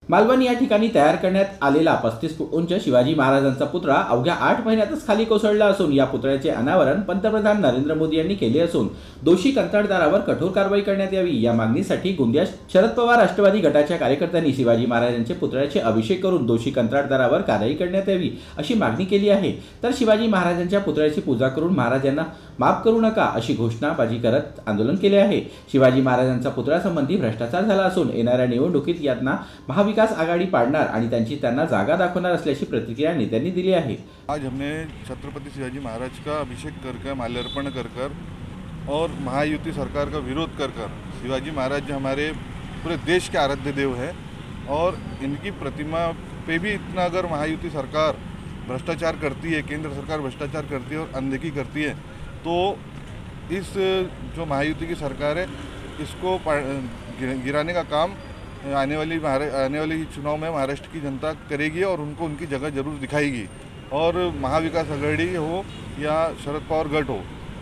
मालवण या ठिकाणी तयार करण्यात आलेला 35 फूट उंच शिवाजी महाराजांचा पुतळा अवघ्या 8 महिन्यातच खाली कोसळला असून या पुतळ्याचे अनावरण पंतप्रधान नरेंद्र मोदी यांनी केले असून दोषी कंत्राटदारावर कठोर कारवाई करण्यात यावी या मागणीसाठी गोंदियात शरद पवार राष्ट्रवादी गटाच्या कार्यकर्त्यांनी शिवाजी महाराजांच्या पुतळ्याचे अभिषेक करून दोषी कंत्राटदारावर कारवाई करण्यात यावी अशी मागणी केली आहे। तर शिवाजी महाराजांच्या पुतळ्याची पूजा करून महाराजांना माफ करू नका अशी घोषणाबाजी करत आंदोलन केले आहे। शिवाजी महाराजांचा पुतळ्यासंबंधी भ्रष्टाचार झाला असून येणाऱ्या निवडणुकीत यांना महाविकास आघाडी पाडणार आणि त्यांना जागा दाखवणार असल्याची प्रतिक्रिया नेत्यांनी दिली आहे। आज हमने छत्रपति शिवाजी महाराज का अभिषेक कर माल्यार्पण कर और महायुति सरकार का विरोध कर शिवाजी महाराज हमारे पूरे देश के आराध्य देव हैं और इनकी प्रतिमा पे भी इतना अगर महायुति सरकार भ्रष्टाचार करती है, केंद्र सरकार भ्रष्टाचार करती है और अनदेखी करती है, तो इस जो महायुति की सरकार है इसको गिराने का काम आने वाली चुनाव में महाराष्ट्र की जनता करेगी और उनको उनकी जगह जरूर दिखाएगी। और महाविकास आघाड़ी हो या शरद पवार गट हो,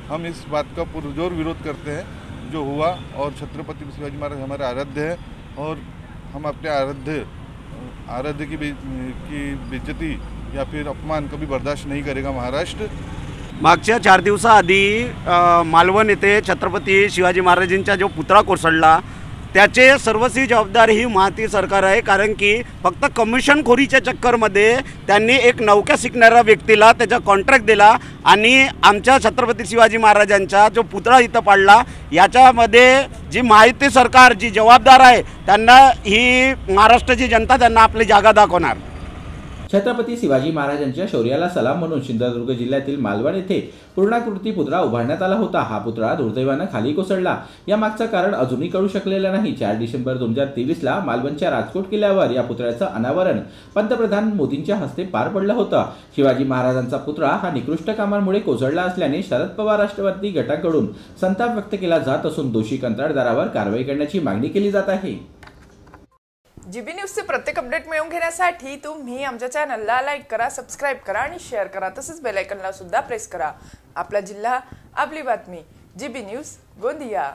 हम इस बात का पुरजोर विरोध करते हैं जो हुआ। और छत्रपति शिवाजी महाराज हमारे आराध्य हैं और हम अपने आराध्य की बेइज्जती या फिर अपमान कभी बर्दाश्त नहीं करेगा महाराष्ट्र। मागच्या 4 दिवसाआधी मालवण येथे छत्रपती शिवाजी महाराजांचा जो पुतळा कोसळला त्याचे सर्वस्वी जबाबदार ही महायुती सरकार आहे। कारण की फक्त कमिशनखोरीच्या चक्करमध्ये त्यांनी एक नौका शिकणाऱ्या व्यक्तीला त्याचा कॉन्ट्रॅक्ट दिला आणि आमच्या छत्रपती शिवाजी महाराजांचा जो पुतळा इथं पाडला। याच्यामध्ये जी महायुती सरकार जी जबाबदार आहे त्यांना ही महाराष्ट्राची जनता त्यांना आपली जागा दाखवणार। छत्रपती शिवाजी महाराजांच्या शौर्याला सलाम म्हणून सिंधुदुर्ग जिल्ह्यातील मालवण येथे पूर्णाकृती पुतळा उभारण्यात आला होता। हा पुतळा दुर्दैवाने खाली कोसळला। या मागचं कारण अजूनही कळू शकलेलं नाही। 4 डिसेंबर 2023 ला मालवणच्या राजकोट किल्ल्यावर या पुतळ्याचं अनावरण पंतप्रधान मोदींच्या हस्ते पार पडलं होतं। शिवाजी महाराजांचा पुतळा हा निकृष्ट कामांमुळे कोसळला असल्याने शरद पवार राष्ट्रवादी गटाकडून संताप व्यक्त केला जात असून दोषी कंत्राटदारावर कारवाई करण्याची मागणी केली जात आहे। जीबी न्यूजचे प्रत्येक अपडेट मिळवून घेण्यासाठी तुम्ही आमच्या चॅनलला लाईक करा, सबस्क्राइब करा आणि शेअर करा। तसंच बेल आयकॉनला सुद्धा प्रेस करा। आपला जिल्हा, आपली बातमी, जीबी न्यूज, गोंदिया।